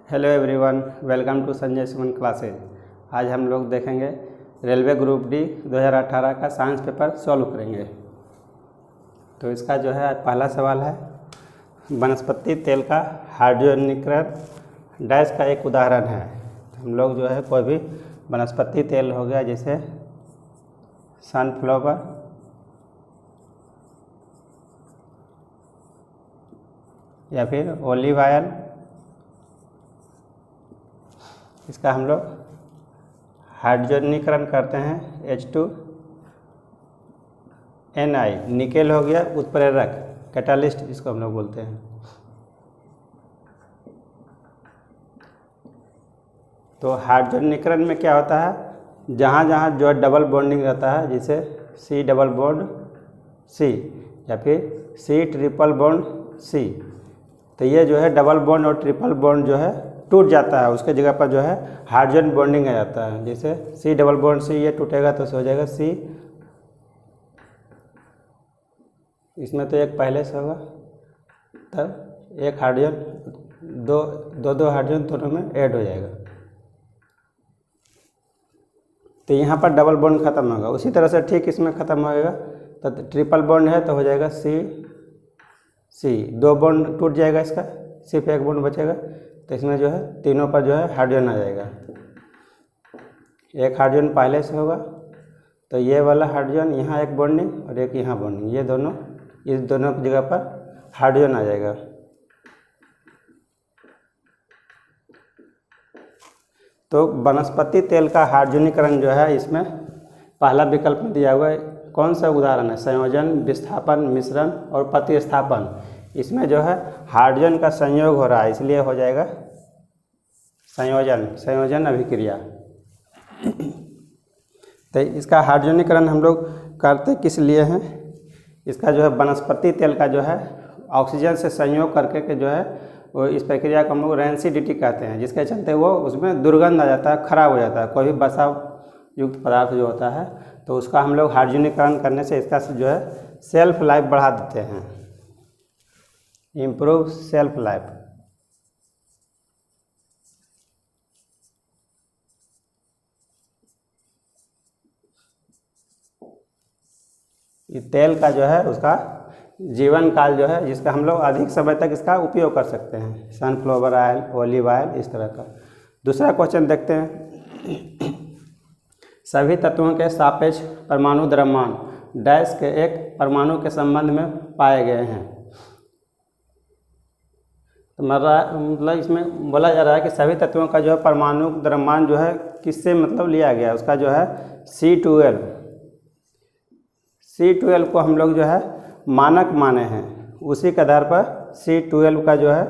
Hello everyone, welcome to Sanjay Suman classes. आज हम लोग देखेंगे रेलवे ग्रुप डी 2018 का साइंस पेपर सॉल्व करेंगे। तो इसका जो है पहला सवाल है, वनस्पति तेल का हाइड्रोजनीकरण डैश का एक उदाहरण है। हम लोग जो है कोई भी वनस्पति तेल हो गया, जैसे सनफ्लावर, या फिर ऑलिव ऑयल, इसका हम लोग हाइड्रोजनीकरण करते हैं H2Ni। निकेल हो गया उत्प्रेरक, कैटालिस्ट इसको हम लोग बोलते हैं। तो हाइड्रोजनीकरण में क्या होता है, जहाँ जहाँ जो डबल बॉन्डिंग रहता है, जैसे C डबल बॉन्ड C या फिर C ट्रिपल बॉन्ड C, तो ये जो है डबल बॉन्ड और ट्रिपल बॉन्ड जो है टूट जाता है, उसके जगह पर जो है हाइड्रोजन बॉन्डिंग आ जाता है। जैसे C डबल बॉन्ड C ये टूटेगा तो हो जाएगा C, इसमें तो एक पहले से होगा, तब एक हाइड्रोजन दो हाइड्रोजन दोनों में ऐड हो जाएगा, तो यहाँ पर डबल बॉन्ड खत्म होगा। उसी तरह से ठीक इसमें खत्म होएगा, तो ट्रिपल बॉन्ड है तो हो जाएगा C, दो बॉन्ड टूट जाएगा, इसका सिर्फ एक बॉन्ड बचेगा, तो इसमें जो है तीनों पर जो है हाइड्रोजन आ जाएगा। एक हाइड्रोजन पहले से होगा, तो ये वाला हाइड्रोजन यहाँ एक बॉन्डिंग और एक यहाँ बॉन्डिंग, ये दोनों इस दोनों की जगह पर हाइड्रोजन आ जाएगा। तो वनस्पति तेल का हाइड्रोजनीकरण जो है, इसमें पहला विकल्प में दिया हुआ है। कौन सा उदाहरण है? संयोजन, विस्थापन, मिश्रण और प्रतिस्थापन। इसमें जो है हाइड्रोजन का संयोग हो रहा है, इसलिए हो जाएगा संयोजन अभिक्रिया। तो इसका हाइड्रोजनीकरण हम लोग करते किस लिए हैं? इसका जो है वनस्पति तेल का जो है ऑक्सीजन से संयोग करके के जो है वो इस प्रक्रिया को हम लोग रेंसिडिटी कहते हैं, जिसके चलते वो उसमें दुर्गंध आ जाता है, खराब हो जाता है। कोई भी वसा युक्त पदार्थ जो होता है, तो उसका हम लोग हाइड्रोजनीकरण करने से इसका जो है सेल्फ लाइफ बढ़ा देते हैं, इम्प्रूव सेल्फ लाइफ। ये तेल का जो है उसका जीवन काल जो है, जिसका हम लोग अधिक समय तक इसका उपयोग कर सकते हैं, सनफ्लावर ऑयल, ऑलिव ऑयल, इस तरह का। दूसरा क्वेश्चन देखते हैं, सभी तत्वों के सापेक्ष परमाणु द्रव्यमान डैश के एक परमाणु के संबंध में पाए गए हैं। तो मतलब इसमें बोला जा रहा है कि सभी तत्वों का जो है परमाणु द्रव्यमान जो है किससे मतलब लिया गया, उसका जो है C12 को हम लोग जो है मानक माने हैं। उसी के आधार पर C12 का जो है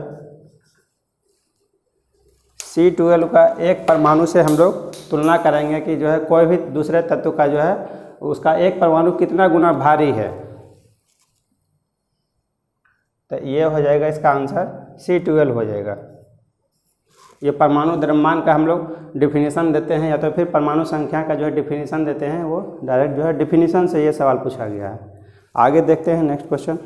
C12 का एक परमाणु से हम लोग तुलना करेंगे कि जो है कोई भी दूसरे तत्व का जो है उसका एक परमाणु कितना गुना भारी है। तो ये हो जाएगा इसका आंसर C12 हो जाएगा। ये परमाणु द्रव्यमान का हम लोग डिफिनीशन देते हैं, या तो फिर परमाणु संख्या का जो है डिफिनीशन देते हैं, वो डायरेक्ट जो है डिफिनीशन से ये सवाल पूछा गया है। आगे देखते हैं नेक्स्ट क्वेश्चन।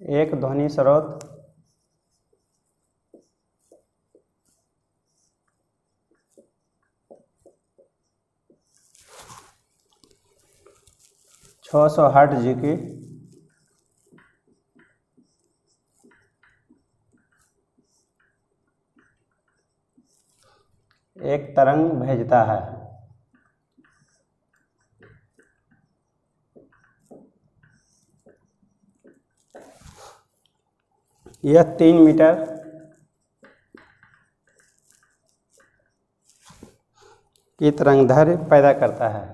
एक ध्वनि स्रोत छः सौ हर्ट्ज की एक तरंग भेजता है। यह 3 मीटर की तरंगदैर्घ्य पैदा करता है।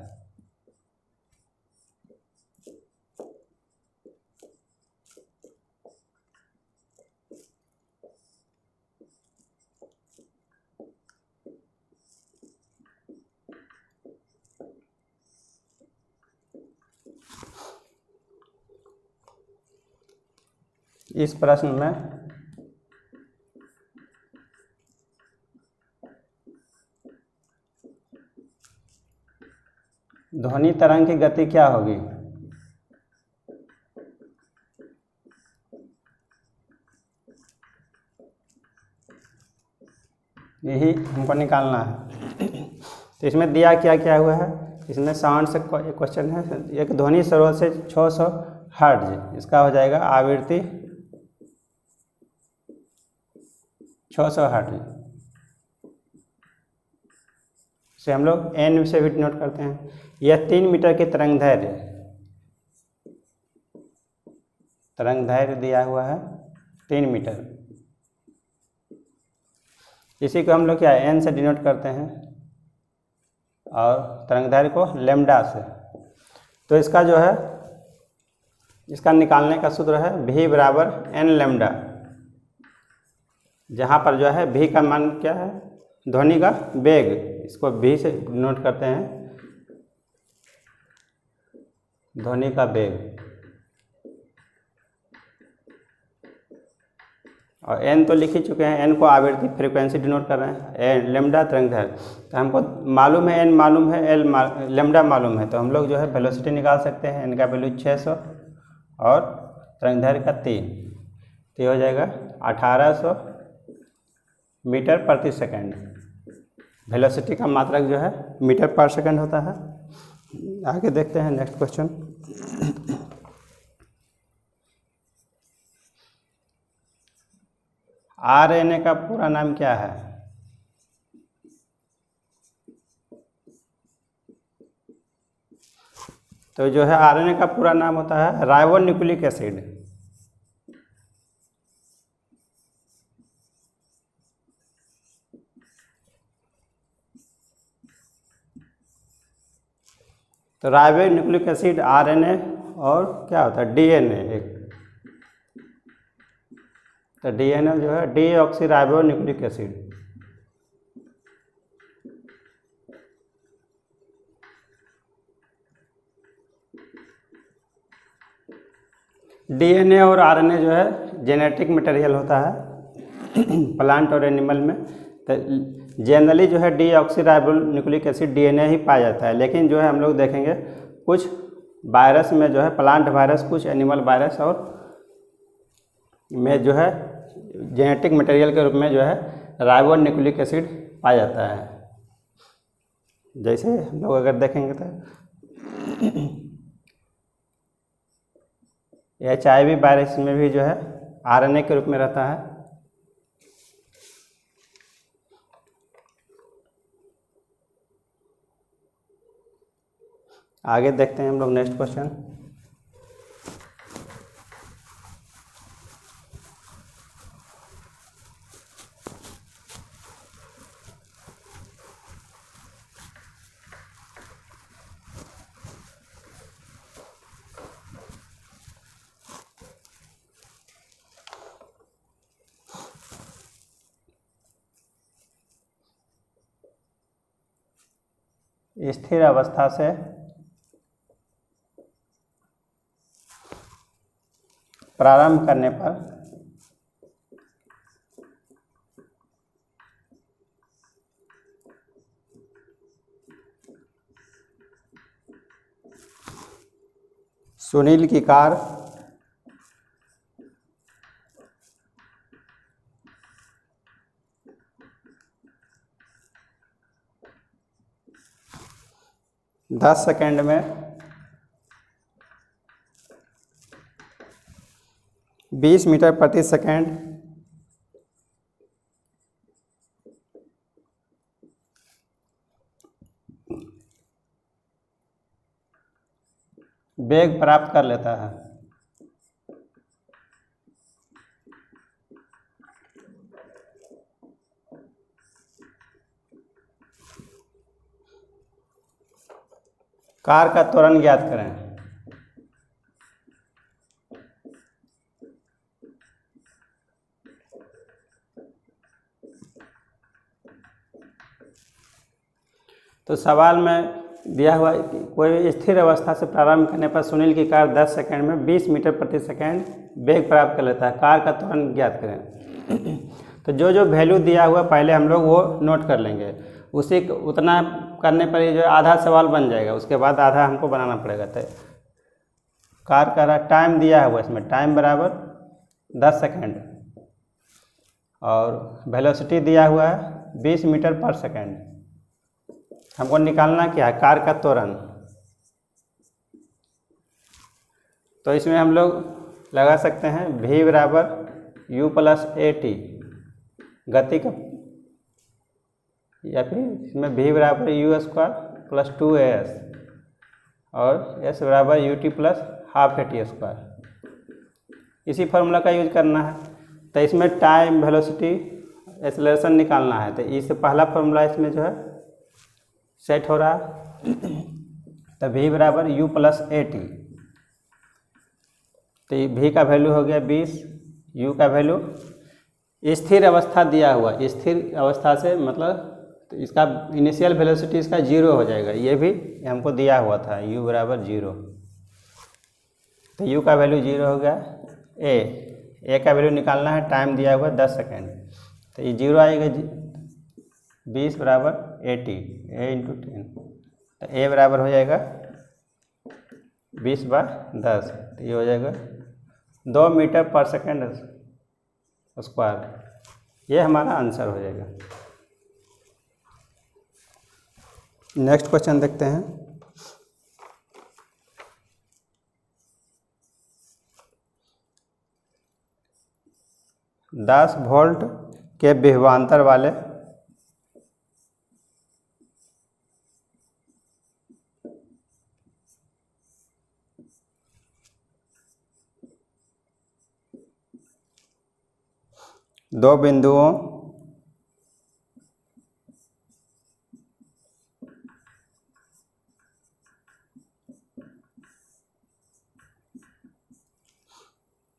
इस प्रश्न में ध्वनि तरंग की गति क्या होगी? यही हमको निकालना है। तो इसमें दिया क्या क्या हुआ है, इसमें साउंड से क्वेश्चन है। एक ध्वनि स्रोत से 600 हर्ट्ज, इसका हो जाएगा आवृत्ति 600 हर्ट्ज से हम लोग n से भी नोट करते हैं। यह 3 मीटर की तरंग दैर्घ्य दिया हुआ है 3 मीटर। इसी को हम लोग क्या n से डिनोट करते हैं और तरंग दैर्घ्य को लैम्डा से। तो इसका जो है, इसका निकालने का सूत्र है v बराबर n लैम्डा, जहाँ पर जो है v का मान क्या है, ध्वनि का वेग, इसको v से नोट करते हैं, ध्वनि का वेग। और n तो लिख ही चुके हैं, n को आवृत्ति फ्रीक्वेंसी डिनोट कर रहे हैं, लैम्डा तरंग दैर्घ्य। तो हमको मालूम है n मालूम है, लैम्डा मालूम है, तो हम लोग जो है वेलोसिटी निकाल सकते हैं। n का वैल्यू 600 और तरंग दैर्घ्य का 3, तो ये हो जाएगा 1800 मीटर प्रति सेकंड। वेलोसिटी का मात्रक जो है मीटर पर सेकंड होता है। आगे देखते हैं नेक्स्ट क्वेश्चन। RNA का पूरा नाम क्या है? तो जो है RNA का पूरा नाम होता है राइबो न्यूक्लिक एसिड। तो राइबो न्यूक्लिक एसिड RNA और क्या होता है DNA एक। तो DNA जो है deoxy ribo nucleic acid. DNA और RNA जो है जेनेटिक मटेरियल होता है प्लांट और एनिमल में। तो जनरली जो है deoxy ribo nucleic acid DNA ही पाया जाता है, लेकिन जो है हम लोग देखेंगे कुछ वायरस में जो है प्लांट वायरस, कुछ एनिमल वायरस और में जो है जेनेटिक मटेरियल के रूप में जो है राइबो न्यूक्लिक एसिड पाया जाता है। जैसे हम लोग अगर देखेंगे तो HIV वायरस में भी जो है RNA के रूप में रहता है। आगे देखते हैं हम लोग नेक्स्ट क्वेश्चन। स्थिर अवस्था से प्रारंभ करने पर सुनील की कार दस सेकेंड में 20 मीटर प्रति सेकेंड वेग प्राप्त कर लेता है। कार का त्वरण ज्ञात करें। तो सवाल में दिया हुआ कोई स्थिर अवस्था से प्रारंभ करने पर सुनील की कार 10 सेकंड में 20 मीटर प्रति सेकंड वेग प्राप्त कर लेता है, कार का त्वरण ज्ञात करें। तो जो जो वैल्यू दिया हुआ पहले हम लोग वो नोट कर लेंगे, उसी उतना करने पर ही जो आधा सवाल बन जाएगा, उसके बाद आधा हमको बनाना पड़ेगा। तो कार का टाइम दिया हुआ इसमें, टाइम बराबर 10 सेकंड और वेलोसिटी दिया हुआ है 20 मीटर पर सेकंड। हमको निकालना क्या है, कार का त्वरण। तो इसमें हम लोग लगा सकते हैं v बराबर u प्लस ए टी गति का, या फिर इसमें v बराबर u स्क्वायर प्लस 2as और s बराबर u T plus half A T square. इसी फार्मूला का यूज करना है। तो इसमें टाइम, वेलोसिटी, एक्सेलरेशन निकालना है। तो इससे पहला फार्मूला इसमें जो है सेट हो रहा है। तो v बराबर u प्लस ए टी, तो v का वैल्यू हो गया 20, u का वैल्यू स्थिर अवस्था दिया हुआ, स्थिर अवस्था से मतलब तो इसका इनिशियल वेलोसिटी इसका 0 हो जाएगा, ये भी हमको दिया हुआ था u बराबर 0। तो u का वैल्यू 0 हो गया। a का वैल्यू निकालना है, टाइम दिया हुआ 10 सेकेंड, तो ये 0 आएगा 20 बराबर 80, a इंटू 10, तो a बराबर हो जाएगा 20/10, तो ये हो जाएगा 2 मीटर पर सेकेंड स्क्वायर। ये हमारा आंसर हो जाएगा। नेक्स्ट क्वेश्चन देखते हैं। दस वोल्ट के विभवांतर वाले दो बिंदुओं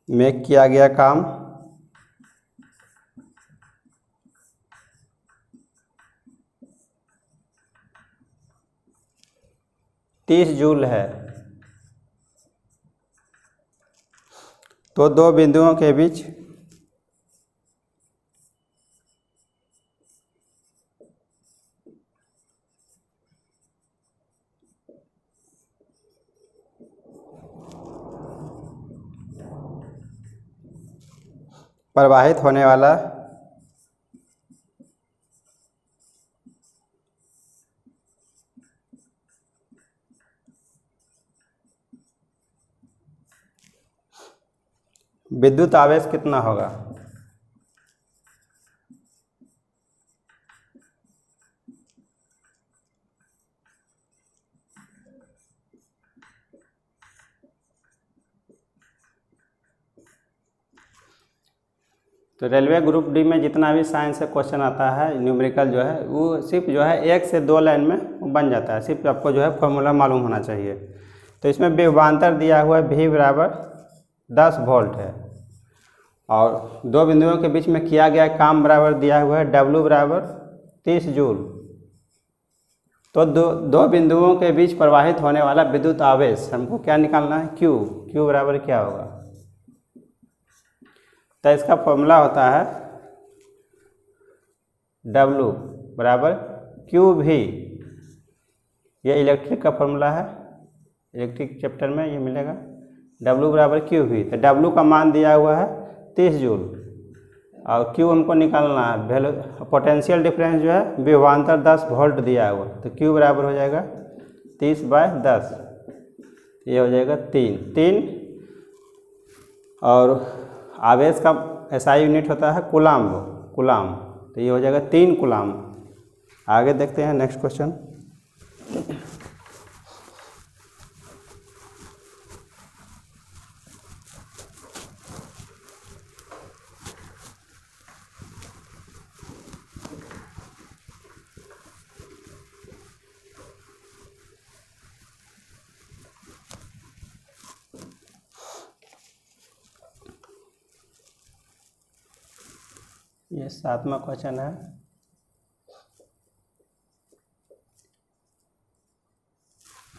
में किया गया काम तीस जूल है। तो दो बिंदुओं के बीच प्रवाहित होने वाला विद्युत आवेश कितना होगा। तो रेलवे ग्रुप डी में जितना भी साइंस से क्वेश्चन आता है न्यूमेरिकल जो है वो सिर्फ जो है 1 से 2 लाइन में बन जाता है, सिर्फ आपको जो है फॉर्मूला मालूम होना चाहिए। तो इसमें विभवांतर दिया हुआ है v बराबर 10 वोल्ट है और दो बिंदुओं के बीच में किया गया काम बराबर दिया हुआ है w बराबर 30 जूल। तो दो बिंदुओं के बीच प्रवाहित होने वाला विद्युत आवेश हमको क्या निकालना है, q बराबर क्या होगा। तो इसका फॉर्मूला होता है W बराबर QV, ये इलेक्ट्रिक का फॉर्मूला है, इलेक्ट्रिक चैप्टर में ये मिलेगा। W बराबर QV, तो W का मान दिया हुआ है 30 जूल और Q हमको निकालना है, पोटेंशियल डिफरेंस जो है विभवांतर 10 वोल्ट दिया हुआ, तो Q बराबर हो जाएगा 30/10, ये हो जाएगा 3 और आवेश का SI यूनिट होता है कूलाम, तो ये हो जाएगा 3 कूलाम। आगे देखते हैं नेक्स्ट क्वेश्चन। ये 7वां क्वेश्चन है।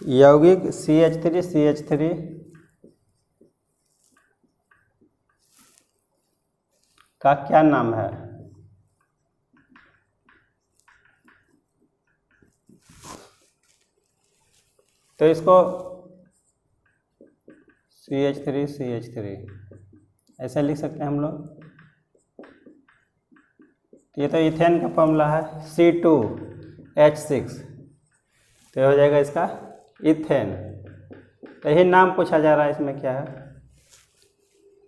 यौगिक CH3 का क्या नाम है? तो इसको CH3 ऐसे लिख सकते हैं हम लोग। ये तो इथेन का फॉर्मूला है C2H6, तो हो जाएगा इसका इथेन। तो यही नाम पूछा जा रहा है, इसमें क्या है?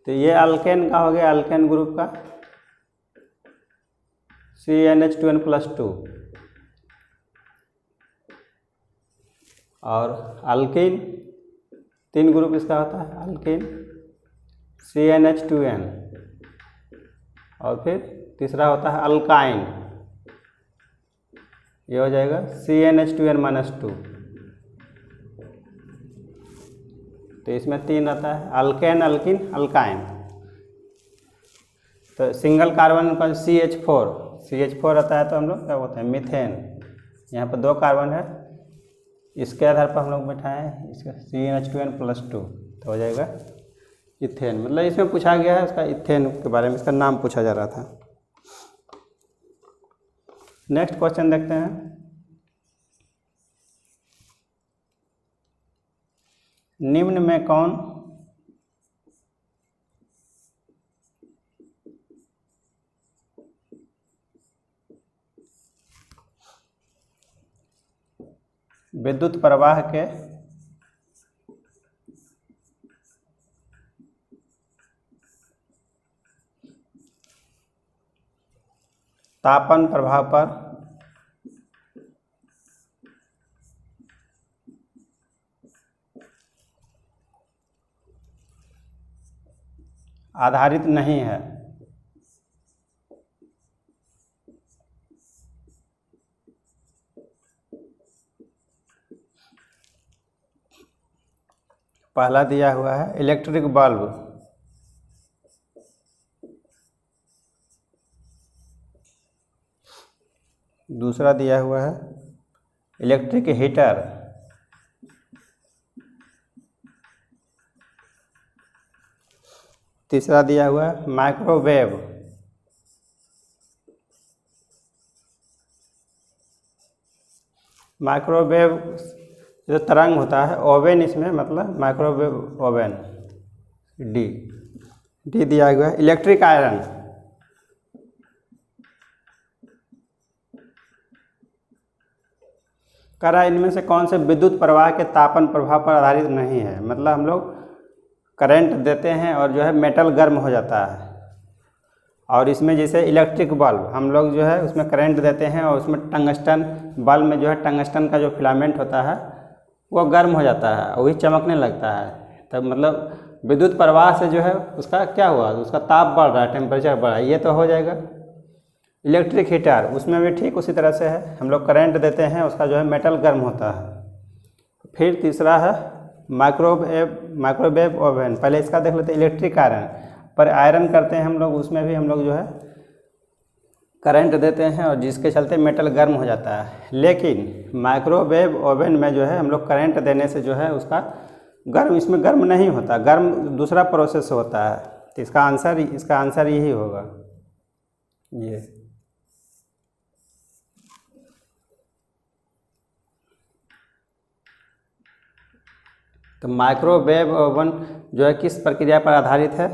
तो ये अल्केन का हो गया, अल्केन ग्रुप का CnH2n+2, और अल्किन 3 ग्रुप इसका होता है, अल्किन CnH2n, और फिर तीसरा होता है अल्काइन, ये हो जाएगा CnH2n-2। तो इसमें 3 आता है, अल्केन, अल्किन, अल्काइन। तो सिंगल कार्बन का CH4 आता है, तो हम लोग क्या बोलते हैं? मीथेन। यहाँ पर 2 कार्बन है, इसके आधार पर हम लोग बैठाएँ इसका CnH2n+2, तो हो जाएगा इथेन। मतलब इसमें पूछा गया है इसका इथेन के बारे में, इसका नाम पूछा जा रहा था। नेक्स्ट क्वेश्चन देखते हैं। निम्न में कौन विद्युत प्रवाह के तापन प्रभाव पर आधारित नहीं है? पहला दिया हुआ है इलेक्ट्रिक बल्ब, दूसरा दिया हुआ है इलेक्ट्रिक हीटर, तीसरा दिया हुआ है माइक्रोवेव, माइक्रोवेव जो तरंग होता है, ओवन इसमें मतलब माइक्रोवेव ओवन, डी दिया हुआ है इलेक्ट्रिक आयरन, कह रहा है इनमें से कौन से विद्युत प्रवाह के तापन प्रभाव पर आधारित नहीं है? मतलब हम लोग करंट देते हैं और जो है मेटल गर्म हो जाता है, और इसमें जैसे इलेक्ट्रिक बल्ब हम लोग जो है उसमें करंट देते हैं और उसमें टंगस्टन बल्ब में जो है टंगस्टन का जो फिलामेंट होता है वो गर्म हो जाता है, वही चमकने लगता है। तब मतलब विद्युत प्रवाह से जो है उसका क्या हुआ? उसका ताप बढ़ रहा है, टेम्परेचर बढ़ रहा है, ये तो हो जाएगा। इलेक्ट्रिक हीटर, उसमें भी ठीक उसी तरह से है, हम लोग करंट देते हैं, उसका जो है मेटल गर्म होता है। फिर तीसरा है माइक्रोवेव ओवन, पहले इसका देख लेते हैं इलेक्ट्रिक आयरन, पर आयरन करते हैं हम लोग, उसमें भी हम लोग जो है करंट देते हैं और जिसके चलते मेटल गर्म हो जाता है। लेकिन माइक्रोवेव ओवन में जो है हम लोग करंट देने से जो है उसका गर्म, इसमें गर्म नहीं होता, गर्म दूसरा प्रोसेस होता है। तो इसका आंसर यही होगा, ये। तो माइक्रोवेव ओवन जो है किस प्रक्रिया पर आधारित है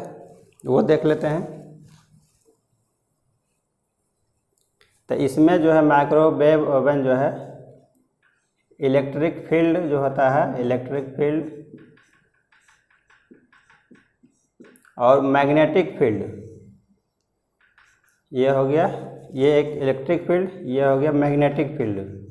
वो देख लेते हैं। तो इसमें जो है माइक्रोवेव ओवन जो है इलेक्ट्रिक फील्ड जो होता है, इलेक्ट्रिक फील्ड और मैग्नेटिक फील्ड, ये हो गया, ये एक इलेक्ट्रिक फील्ड, ये हो गया मैग्नेटिक फील्ड।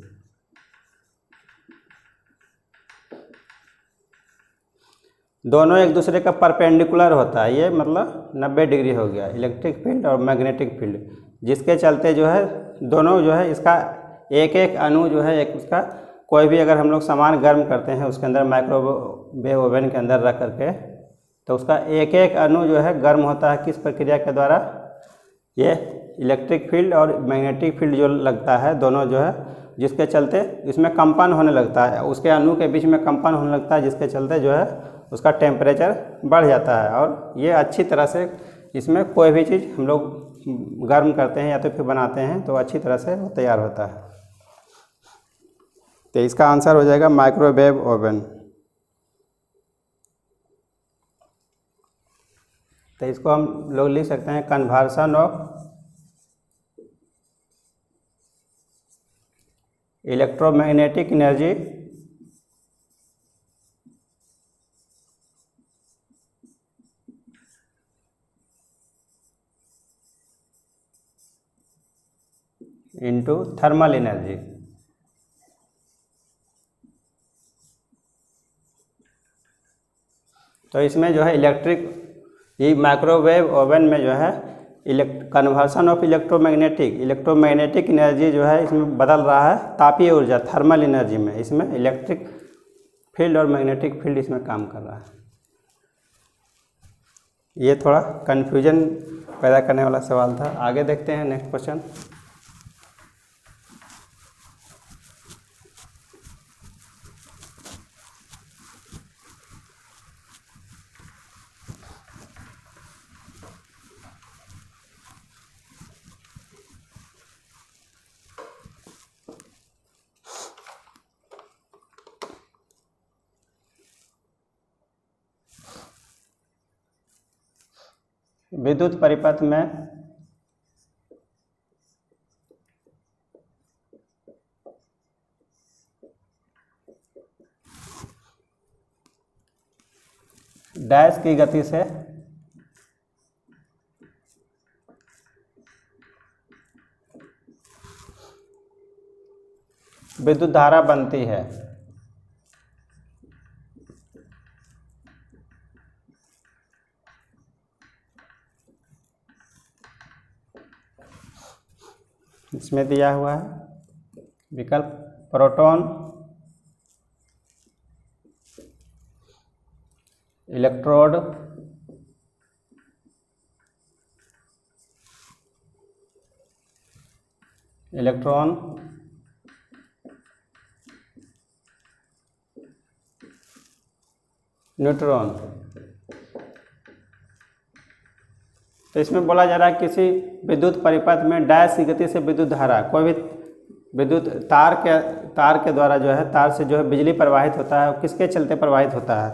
दोनों एक दूसरे का परपेंडिकुलर होता है, ये मतलब 90 डिग्री हो गया इलेक्ट्रिक फील्ड और मैग्नेटिक फील्ड, जिसके चलते जो है दोनों जो है इसका एक एक अणु जो है एक उसका कोई भी अगर हम लोग सामान गर्म करते हैं उसके अंदर माइक्रोवेव ओवन के अंदर रख करके, तो उसका एक एक अणु जो है गर्म होता है किस प्रक्रिया के द्वारा? ये इलेक्ट्रिक फील्ड और मैग्नेटिक फील्ड जो लगता है, दोनों जो है जिसके चलते इसमें कंपन होने लगता है, उसके अणु के बीच में कंपन होने लगता है, जिसके चलते जो है उसका टेम्परेचर बढ़ जाता है। और ये अच्छी तरह से इसमें कोई भी चीज़ हम लोग गर्म करते हैं या तो फिर बनाते हैं तो अच्छी तरह से वो तैयार होता है। तो इसका आंसर हो जाएगा माइक्रोवेव ओवन। तो इसको हम लोग लिख सकते हैं conversion of electromagnetic energy into thermal energy. तो इसमें जो है ये माइक्रोवेव ओवन में जो है कन्वर्सन ऑफ इलेक्ट्रोमैग्नेटिक एनर्जी जो है इसमें बदल रहा है तापीय ऊर्जा थर्मल एनर्जी में। इसमें इलेक्ट्रिक फील्ड और मैग्नेटिक फील्ड इसमें काम कर रहा है। ये थोड़ा कन्फ्यूजन पैदा करने वाला सवाल था। आगे देखते हैं नेक्स्ट क्वेश्चन। विद्युत परिपथ में डैश की गति से विद्युत धारा बनती है। इसमें दिया हुआ है विकल्प प्रोटॉन, इलेक्ट्रोड, इलेक्ट्रॉन, न्यूट्रॉन। तो इसमें बोला जा रहा है किसी विद्युत परिपथ में डैश की गति से विद्युत धारा, कोई भी विद्युत तार के द्वारा जो है, तार से जो है बिजली प्रवाहित होता है। किसके चलते प्रवाहित होता है?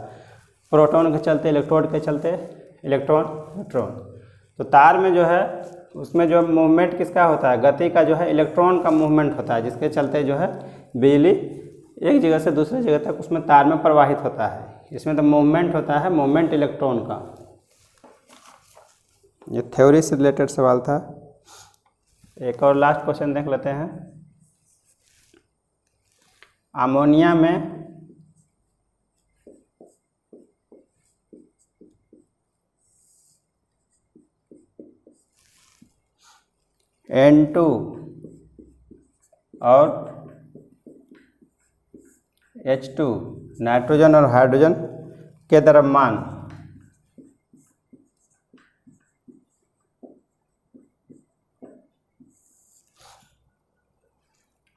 प्रोटॉन के चलते, इलेक्ट्रोड के चलते, इलेक्ट्रॉन, न्यूट्रॉन। तो तार में जो है उसमें जो मूवमेंट किसका होता है? गति का जो है इलेक्ट्रॉन का मूवमेंट होता है, जिसके चलते जो है बिजली एक जगह से दूसरी जगह तक उसमें तार में प्रवाहित होता है। इसमें तो मूवमेंट होता है, मूवमेंट इलेक्ट्रॉन का। ये थ्योरी से रिलेटेड सवाल था। एक और लास्ट क्वेश्चन देख लेते हैं। अमोनिया में N2 और H2 नाइट्रोजन और हाइड्रोजन के द्रव्यमान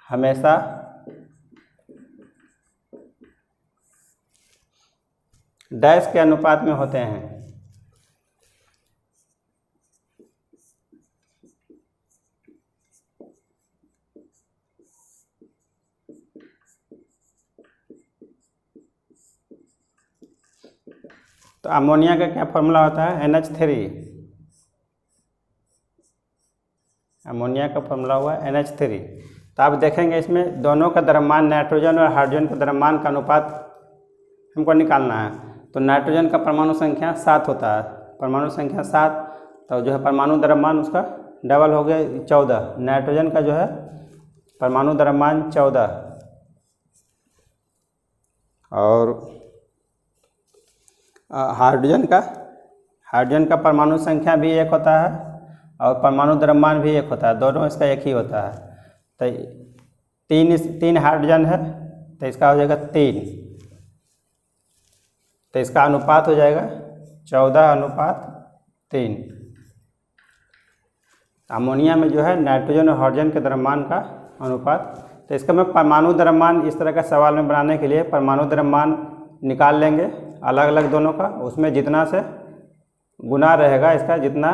हमेशा डैश के अनुपात में होते हैं। तो अमोनिया का क्या फॉर्मूला होता है? NH3। अमोनिया का फॉर्मूला हुआ NH3। तो आप देखेंगे इसमें दोनों का द्रव्यमान, नाइट्रोजन और हाइड्रोजन का द्रव्यमान का अनुपात हमको निकालना है। तो नाइट्रोजन का परमाणु संख्या 7 होता है, परमाणु संख्या 7। तो जो है परमाणु द्रव्यमान उसका डबल हो गया 14। नाइट्रोजन का जो है परमाणु द्रव्यमान 14 और हाइड्रोजन का परमाणु संख्या भी 1 होता है और परमाणु द्रव्यमान भी 1 होता है। दोनों इसका एक ही होता है। तो 3 हाइड्रोजन है तो इसका हो जाएगा 3। तो इसका अनुपात हो जाएगा 14:3। अमोनिया में जो है नाइट्रोजन और हाइड्रोजन के द्रव्यमान का अनुपात तो इसका मैं परमाणु द्रव्यमान इस तरह का सवाल में बनाने के लिए परमाणु द्रव्यमान निकाल लेंगे अलग अलग दोनों का, उसमें जितना से गुना रहेगा इसका, जितना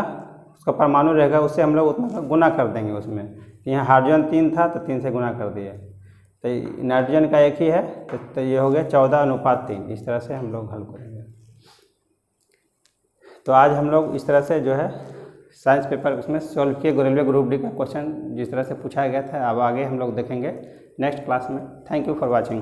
उसका परमाणु रहेगा उससे हम लोग उतना का गुना कर देंगे उसमें। यहाँ हाइड्रोजन 3 था तो 3 से गुना कर दिए, तो नाइट्रोजन का 1 ही है तो ये हो गया 14:3। इस तरह से हम लोग हल करेंगे। तो आज हम लोग इस तरह से जो है साइंस पेपर उसमें सॉल्व किए रेलवे ग्रुप डी का क्वेश्चन जिस तरह से पूछा गया था। अब आगे हम लोग देखेंगे नेक्स्ट क्लास में। Thank you for watching.